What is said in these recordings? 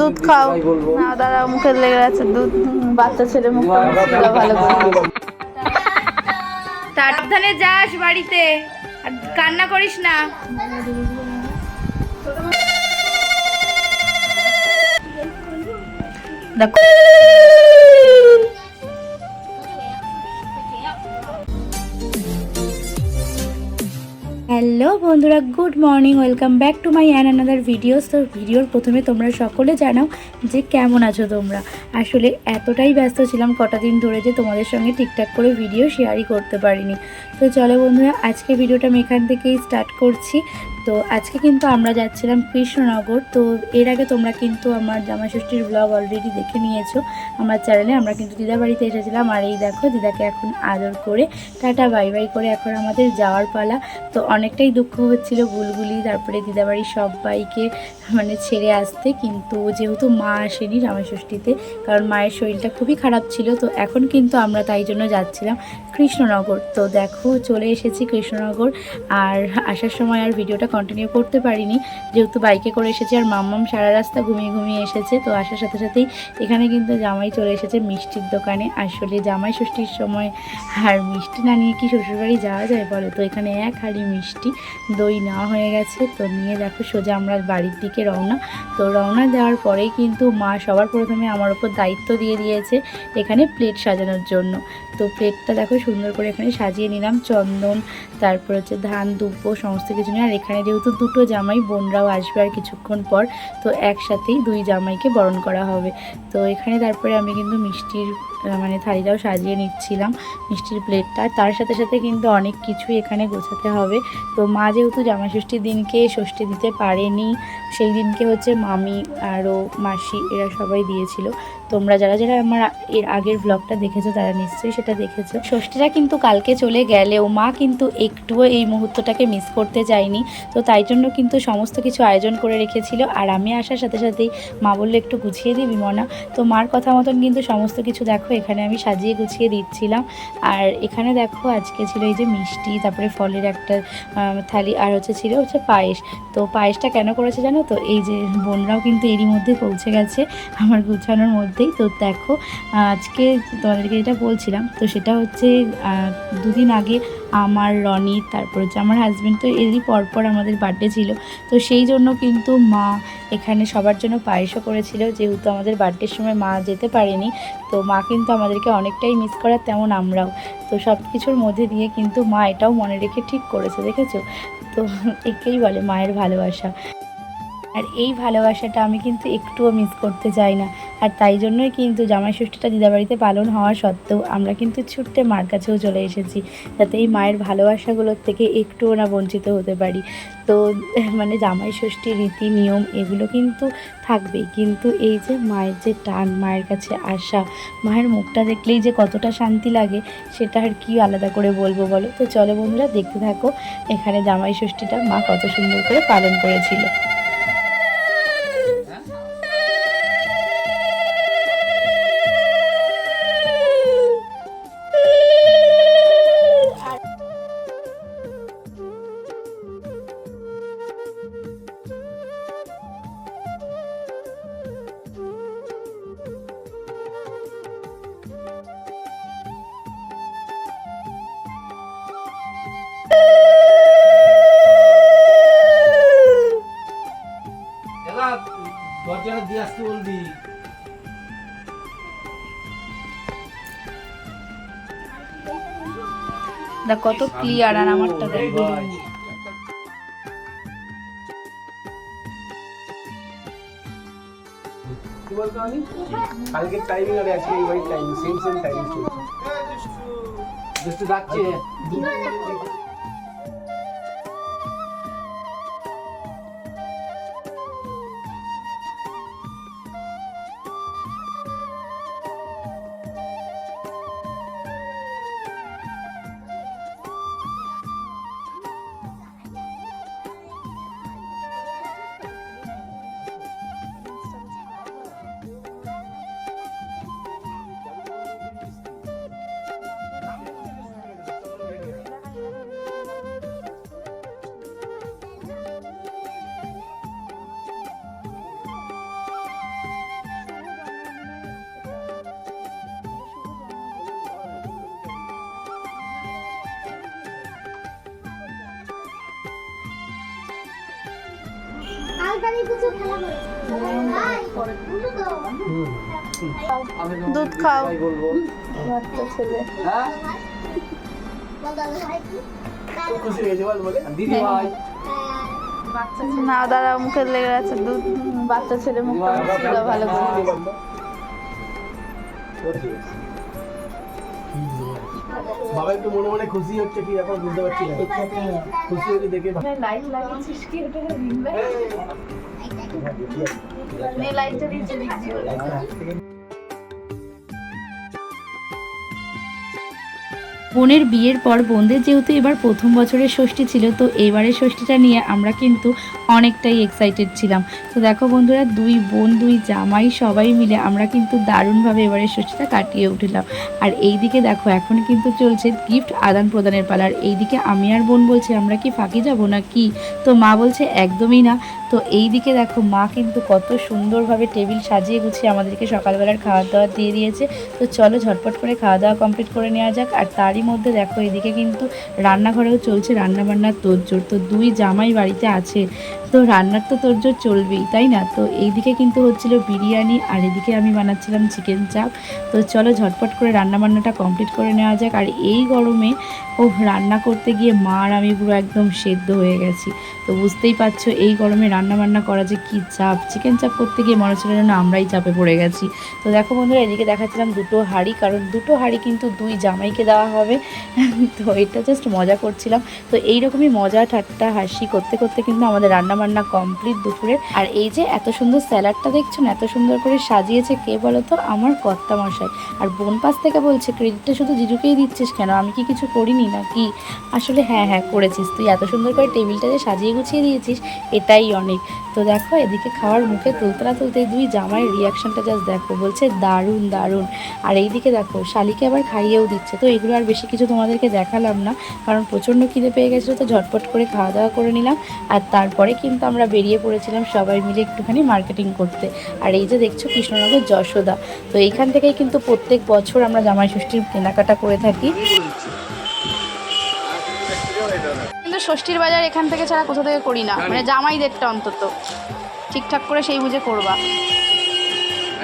দুধ খাও না, দাঁড়া, মুখে লেগে আছে দুধ। বাচ্চা ছেলে মুখ ভালো করে। সাবধানে যাস বাড়িতে, আর কান্না করিস না। দেখো হ্যালো বন্ধুরা, good morning, welcome back to my another videos. তো ভিডিওর প্রথমে তোমরা সকলে জানাও যে কেমন আছো তোমরা। আসলে এতটাই ব্যস্ত ছিলাম কটা দিন ধরে যে তোমাদের সঙ্গে ঠিকঠাক করে ভিডিও শেয়ারই করতে পারিনি। তো চলো বন্ধুরা, আজকে ভিডিওটা আমি এখান থেকেই স্টার্ট করছি। তো আজকে কিন্তু আমরা যাচ্ছিলাম কৃষ্ণনগর। তো এর আগে তোমরা কিন্তু আমার জামাইষষ্ঠীর ব্লগ অলরেডি দেখে নিয়েছো আমার চ্যানেলে। আমরা কিন্তু দিদা বাড়িতে এসেছিলাম, আর এই দেখো দিদাকে এখন আদর করে টাটা বাই বাই করে এখন আমাদের যাওয়ার পালা। তো অনেকটাই দুঃখ হচ্ছিল বুলবুলি তারপরে দিদাবাড়ির সবাইকে মানে ছেড়ে আসতে, কিন্তু যেহেতু মা আসেনি জামাইষষ্ঠীতে, কারণ মায়ের শরীরটা খুবই খারাপ ছিল। তো এখন কিন্তু আমরা তাই জন্য যাচ্ছিলাম কৃষ্ণনগর। তো দেখো চলে এসেছি কৃষ্ণনগর, আর আসার সময় আর ভিডিওটা কন্টিনিউ করতে পারিনি যেহেতু বাইকে করে এসেছি, আর মাম্মাম সারা রাস্তা ঘুমিয়ে ঘুমিয়ে এসেছে। তো আসার সাথে সাথেই এখানে কিন্তু জামাই চলে এসেছে মিষ্টির দোকানে। আসলে জামাই ষষ্ঠীর সময় আর মিষ্টি না নিয়ে কি শ্বশুরবাড়ি যাওয়া যায় বলো। তো এখানে এক হাঁড়ি মিষ্টি দই নেওয়া হয়ে গেছে। তো নিয়ে দেখো সোজা আমরা বাড়ির দিকে রওনা। তো রওনা দেওয়ার পরেই কিন্তু মা সবার প্রথমে আমার ওপর দায়িত্ব দিয়ে দিয়েছে এখানে প্লেট সাজানোর জন্য। তো প্লেটটা দেখো সুন্দর করে এখানে সাজিয়ে নিলাম, চন্দন তারপর হচ্ছে ধান দুব্বো সমস্ত কিছু নিয়ে। আর এখানে যেহেতু দুটো জামাই, বোনরাও আসবে আর কিছুক্ষণ পর, তো একসাথেই দুই জামাইকে বরণ করা হবে। তো এখানে তারপরে আমি কিন্তু মিষ্টির মানে থালিটাও সাজিয়ে নিচ্ছিলাম, মিষ্টির প্লেটটা। তার সাথে সাথে কিন্তু অনেক কিছুই এখানে গোছাতে হবে। তো মা যেহেতু জামাইষষ্ঠীর দিনকে ষষ্ঠী দিতে পারেনি, সেই দিনকে হচ্ছে মামি আরও মাসি এরা সবাই দিয়েছিল। তোমরা যারা যারা আমার এর আগের ব্লগটা দেখেছো তারা নিশ্চয়ই সেটা দেখেছো। ষষ্ঠীটা কিন্তু কালকে চলে গেলেও মা কিন্তু একটুও এই মুহূর্তটাকে মিস করতে চায়নি। তো তাই জন্য কিন্তু সমস্ত কিছু আয়োজন করে রেখেছিল। আর আমি আসার সাথে সাথেই মা বললো একটু গুছিয়ে দিবি মনা। তো মার কথা মতন কিন্তু সমস্ত কিছু দেখো এখানে আমি সাজিয়ে গুছিয়ে দিচ্ছিলাম। আর এখানে দেখো আজকে ছিল এই যে মিষ্টি, তারপরে ফলের একটা থালি, আর ছিল পায়েস। তো পায়েসটা কেন করেছে জানো তো, এই যে বোনরাও কিন্তু এরই মধ্যে পৌঁছে গেছে আমার গুছানোর মধ্যেই। তো দেখো আজকে তোমাদেরকে যেটা বলছিলাম, তো সেটা হচ্ছে দুদিন আগে আমার রনি তারপর হচ্ছে আমার হাজব্যান্ড, তো এরই পরপর আমাদের বার্থডে ছিল। তো সেই জন্য কিন্তু মা এখানে সবার জন্য পায়েসও করেছিল, যেহেতু আমাদের বার্থডের সময় মা যেতে পারেনি। তো মা কিন্তু আমাদেরকে অনেকটাই মিস করার, তেমন আমরাও। তো সব কিছুর মধ্যে দিয়ে কিন্তু মা এটাও মনে রেখে ঠিক করেছে, দেখেছো। তো একেই বলে মায়ের ভালোবাসা। আর এই ভালোবাসাটা আমি কিন্তু একটুও মিস করতে চাই না। আর তাই জন্যই কিন্তু জামাইষষ্ঠীটা দিদাবাড়িতে পালন হওয়া সত্ত্বেও আমরা কিন্তু ছুটতে মার কাছেও চলে এসেছি, যাতে এই মায়ের ভালোবাসাগুলোর থেকে একটুও না বঞ্চিত হতে পারি। তো মানে জামাইষষ্ঠীর রীতি নিয়ম এগুলো কিন্তু থাকবেই, কিন্তু এই যে মায়ের যে টান, মায়ের কাছে আসা, মায়ের মুখটা দেখলেই যে কতটা শান্তি লাগে সেটা আর কি আলাদা করে বলবো বলো। তো চলো বন্ধুরা দেখতে থাকো এখানে জামাইষষ্ঠীটা মা কত সুন্দর করে পালন করেছিল। দরজাটা দিয়ে আসতে বলবি। দা কত ক্লিয়ার, আর আমারটা দেখো। কি বলতো আমি কালকে টাইমিং আর আজকে এই টাইম সেম টাইম চলছে। জাস্ট যাচ্ছে দুধ খাও। তাই বলবো। বাচ্চা ছেলে। হ্যাঁ খুব খুশি হয়েছে বলে দিদি ভাই না দাঁড়া, মুখে লেগে আছে দুধ। বাচ্চা ছেলে মুখটা মুছছিল ভালো করে। বাবা একটু মনে মনে খুশি হচ্ছে কি এখন বুঝতে পারছি না। খুশি হচ্ছে দেখে লাইট লাগিয়েছিস কি ওটা ভিড়বে? নে লাইটটা দিয়েছে দেখছি। বোনের বিয়ের পর বোনদের যেহেতু এবার প্রথম বছরের ষষ্ঠী ছিল, তো এবারের ষষ্ঠীটা নিয়ে আমরা কিন্তু অনেকটাই এক্সাইটেড ছিলাম। তো দেখো বন্ধুরা, দুই বোন দুই জামাই সবাই মিলে আমরা কিন্তু দারুণভাবে এবারের ষষ্ঠীটা কাটিয়ে উঠলাম। আর এইদিকে দেখো এখন কিন্তু চলছে গিফট আদান প্রদানের পালা। আর এইদিকে আমি আর বোন বলছি আমরা কি ফাঁকি যাবো না কি, তো মা বলছে একদমই না। তো এইদিকে দেখো মা কিন্তু কত সুন্দরভাবে টেবিল সাজিয়ে গুছিয়ে আমাদেরকে সকালবেলার খাওয়া দাওয়া দিয়ে দিয়েছে। তো চলো ঝটপট করে খাওয়া দাওয়া কমপ্লিট করে নেওয়া যাক। আর তারই মধ্যে দেখো এদিকে কিন্তু রান্নাঘরেও চলছে রান্নাবান্নার তোড়জোড়। তো দুই জামাই বাড়িতে আছে, তো রান্নার তো তোড়জোড় চলবেই, তাই না? তো এইদিকে কিন্তু হচ্ছিল বিরিয়ানি, আর এদিকে আমি বানাচ্ছিলাম চিকেন চাপ। তো চলো ঝটপট করে রান্নাবান্নাটা কমপ্লিট করে নেওয়া যাক। আর এই গরমে রান্না করতে গিয়ে মা আর আমি পুরো একদম সেদ্ধ হয়ে গেছি। তো বুঝতেই পারছো এই গরমে রান্নাবান্না করা যে কী চাপ। চিকেন চাপ করতে গিয়ে মনে ছিল যেন আমরাই চাপে পড়ে গেছি। তো দেখো বন্ধুরা, এদিকে দেখাচ্ছিলাম দুটো হাঁড়ি, কারণ দুটো হাঁড়ি কিন্তু দুই জামাইকে দেওয়া হবে। তো এটা জাস্ট মজা করছিলাম। তো এইরকমই মজা ঠাট্টা হাসি করতে করতে কিন্তু আমাদের রান্নাবান্না কমপ্লিট দুপুরে। আর এই যে এত সুন্দর স্যালাডটা দেখছো না, এত সুন্দর করে সাজিয়েছে কে বলো তো? আমার কর্তা মশাই। আর বোন পাশ থেকে বলছে ক্রেডিটটা শুধু জিজুকেই দিচ্ছিস কেন, আমি কি কিছু করিনি নাকি? আসলে হ্যাঁ হ্যাঁ করেছিস, তুই এত সুন্দর করে টেবিলটা যে সাজিয়ে গুছিয়ে দিয়েছিস এটাই অনেক। তো দেখো এদিকে খাওয়ার মুখে তুলতে তুলতে দুই জামাইয়ের রিয়াকশনটা জাস্ট দেখো, বলছে দারুণ দারুণ। আর এইদিকে দেখো শালিকে আবার খাইয়েও দিচ্ছে। তো এগুলো আর বেশি কিছু তোমাদেরকে দেখালাম না, কারণ প্রচণ্ড খিদে পেয়ে গেছিলো। তো ঝটপট করে খাওয়া দাওয়া করে নিলাম। আর তারপরে কিন্তু আমরা বেরিয়ে পড়েছিলাম সবাই মিলে একটুখানি মার্কেটিং করতে। আর এই যে দেখছো কৃষ্ণনগর যশোদা, তো এইখান থেকেই কিন্তু প্রত্যেক বছর আমরা জামাই ষষ্ঠীর কেনাকাটা করে থাকি। কিন্তু ষষ্ঠীর বাজার এখান থেকে ছাড়া কোথা থেকে করি না, মানে জামাইদেরটা অন্তত ঠিকঠাক করে সেই বুঝে করবা।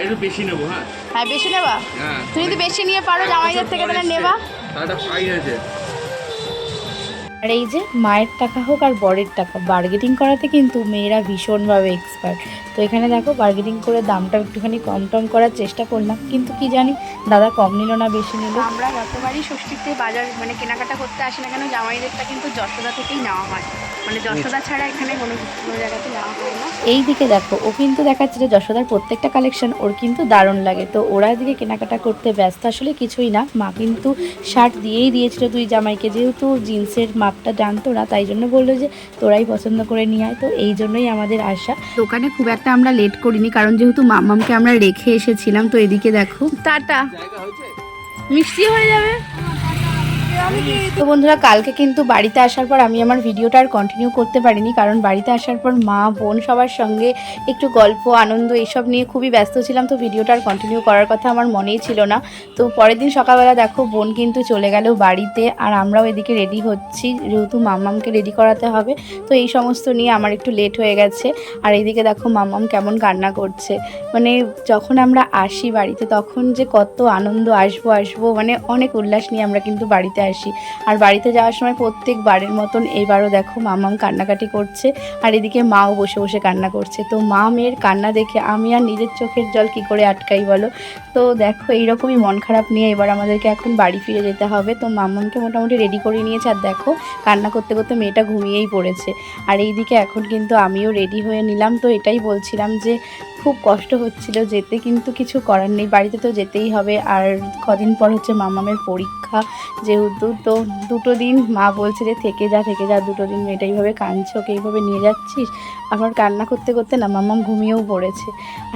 একটু বেশি নেবো। হ্যাঁ হ্যাঁ বেশি নেবা। তুমি যদি বেশি নিয়ে পারো জামাইদের থেকে তাহলে নেবা। তাহলে ফাইন আছে। আর এই যে মায়ের টাকা হোক আর বরের টাকা, বার্গেটিং করাতে কিন্তু মেয়েরা ভীষণভাবে এক্সপার্ট। তো এখানে দেখো বার্গেটিং করে দামটা একটুখানি কম টম করার চেষ্টা করলাম, কিন্তু কি জানি দাদা কম নিল না বেশি নিল। আমরা যতবারই ষষ্ঠীতে বাজার মানে কেনাকাটা করতে আসি না কেন, জামাইদেরটা কিন্তু যশোদা থেকেই নেওয়া হয়, মানে যশোদা ছাড়া এখানে কোনো জায়গাতে নেওয়া হয় না। এই দিকে দেখো ও কিন্তু দেখাচ্ছে যে যশোদার প্রত্যেকটা কালেকশন ওর কিন্তু দারুণ লাগে। তো ওরা এদিকে কেনাকাটা করতে ব্যস্ত, আসলে কিছুই না। মা কিন্তু শার্ট দিয়েই দিয়েছিল দুই জামাইকে, যেহেতু জিন্সের মাপটা জানতো না, তাই জন্য বললো যে তোরাই পছন্দ করে নিয়ে আয়। তো এই জন্যই আমাদের আসা। দোকানে খুব একটা আমরা লেট করিনি, কারণ যেহেতু মাম্মামকে আমরা রেখে এসেছিলাম। তো এদিকে দেখো টাটা মিষ্টি হয়ে যাবে। তো বন্ধুরা, কালকে কিন্তু বাড়িতে আসার পর আমি আমার ভিডিওটা আর কন্টিনিউ করতে পারিনি, কারণ বাড়িতে আসার পর মা বোন সবার সঙ্গে একটু গল্প আনন্দ এইসব নিয়ে খুবই ব্যস্ত ছিলাম। তো ভিডিওটা আর কন্টিনিউ করার কথা আমার মনেই ছিল না। তো পরের দিন সকালবেলা দেখো বোন কিন্তু চলে গেল বাড়িতে, আর আমরাও এদিকে রেডি হচ্ছি, যেহেতু মাম্মামকে রেডি করাতে হবে। তো এই সমস্ত নিয়ে আমার একটু লেট হয়ে গেছে। আর এইদিকে দেখো মাম্মাম কেমন কান্না করছে। মানে যখন আমরা আসি বাড়িতে তখন যে কত আনন্দ, আসবো মানে অনেক উল্লাস নিয়ে আমরা কিন্তু বাড়িতে আসি। আর বাড়িতে যাওয়ার সময় প্রত্যেকবারের মতন এবারও দেখো মাম্মাম কান্নাকাটি করছে, আর এদিকে মাও বসে বসে কান্না করছে। তো মা মেয়ের কান্না দেখে আমি আর নিজের চোখের জল কি করে আটকাই বলো। তো দেখো এইরকমই মন খারাপ নিয়ে এবার আমাদেরকে এখন বাড়ি ফিরে যেতে হবে। তো মাম্মামকে মোটামুটি রেডি করে নিয়েছে, আর দেখো কান্না করতে করতে মেয়েটা ঘুমিয়েই পড়েছে। আর এইদিকে এখন কিন্তু আমিও রেডি হয়ে নিলাম। তো এটাই বলছিলাম যে খুব কষ্ট হচ্ছিল যেতে, কিন্তু কিছু করার নেই, বাড়িতে তো যেতেই হবে। আর কদিন পর হচ্ছে মাম্মামের পরীক্ষা যেহেতু, তো দুটো দিন মা বলছে যে থেকে যা দুটো দিন মেয়েটা এইভাবে কাঁদছে, ওকে এইভাবে নিয়ে যাচ্ছিস। আবার কান্না করতে করতে না মাম্মাম ঘুমিয়েও পড়েছে।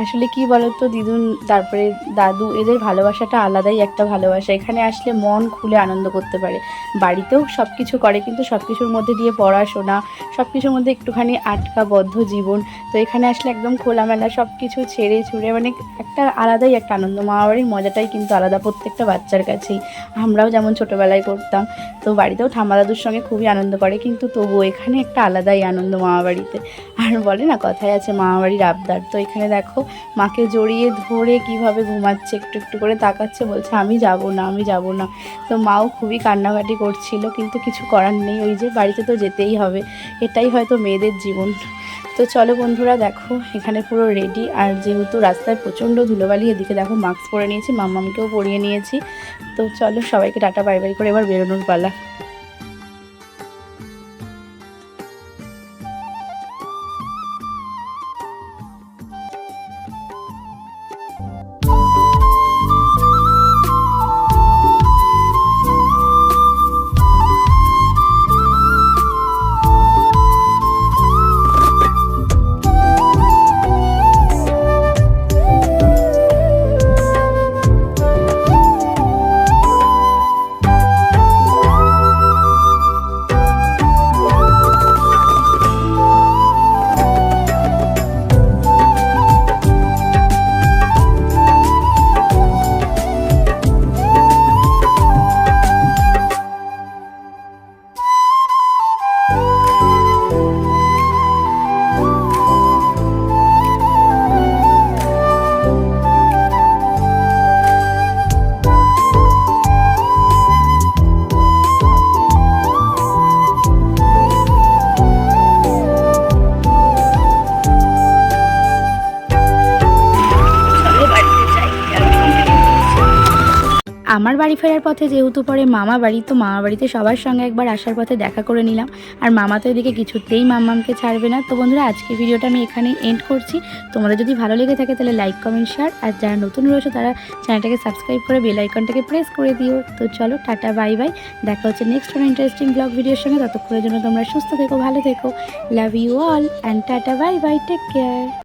আসলে কি বলতো, দিদুন তারপরে দাদু এদের ভালোবাসাটা আলাদাই একটা ভালোবাসা। এখানে আসলে মন খুলে আনন্দ করতে পারে। বাড়িতেও সব কিছু করে, কিন্তু সব কিছুর মধ্যে দিয়ে পড়াশোনা, সব কিছুর মধ্যে একটুখানি আটকাবদ্ধ জীবন। তো এখানে আসলে একদম খোলামেলা সব কিছু ছেড়ে ছুড়ে মানে একটা আলাদাই একটা আনন্দ। মামাবাড়ির মজাটাই কিন্তু আলাদা প্রত্যেকটা বাচ্চার কাছেই। আমরাও যেমন ছোটোবেলায় করতাম, তো বাড়িতেও ঠাম্মা দাদুর সঙ্গে খুবই আনন্দ করে, কিন্তু তবুও এখানে একটা আলাদাই আনন্দ মামাবাড়িতে। আর বলে না কথায় আছে মামাবাড়ির আবদার, তো এখানে দেখো মাকে জড়িয়ে ধরে কিভাবে ঘুমাচ্ছে, একটু একটু করে তাকাচ্ছে, বলছে আমি যাব না, আমি যাব না। তো মাও খুবই কান্নাকাটি করছিল, কিন্তু কিছু করার নেই, ওই যে বাড়িতে তো যেতেই হবে, এটাই হয়তো মেয়েদের জীবন। তো চলো বন্ধুরা, দেখো এখানে পুরো রেডি। আর যেহেতু রাস্তায় প্রচণ্ড ধুলোবালি, এদিকে দেখো মাস্ক পরে নিয়েছি, মাম্মামকেও পরিয়ে নিয়েছি। তো চলো সবাইকে টাটা বাই বাই করে এবার বেরোনোর পালা। আমার বাড়ি ফেরার পথে যেহেতু পরে মামা বাড়ি, তো মামা বাড়িতে সবার সঙ্গে একবার আসার পথে দেখা করে নিলাম। আর মামা তো এদিকে কিছুতেই মাম্মামকে ছাড়বে না। তো বন্ধুরা, আজকে ভিডিওটা আমি এখানে এন্ড করছি। তোমাদের যদি ভালো লেগে থাকে তাহলে লাইক কমেন্ট শেয়ার, আর যারা নতুন রয়েছে তারা চ্যানেলটাকে সাবস্ক্রাইব করে বেল আইকনটাকে প্রেস করে দিও। তো চলো টাটা বাই বাই, দেখা হচ্ছে নেক্সট কোনো ইন্টারেস্টিং ব্লগ ভিডিওর সঙ্গে। ততক্ষণের জন্য তোমরা সুস্থ থেকো, ভালো থেকো, love you all and tata bye bye, take care.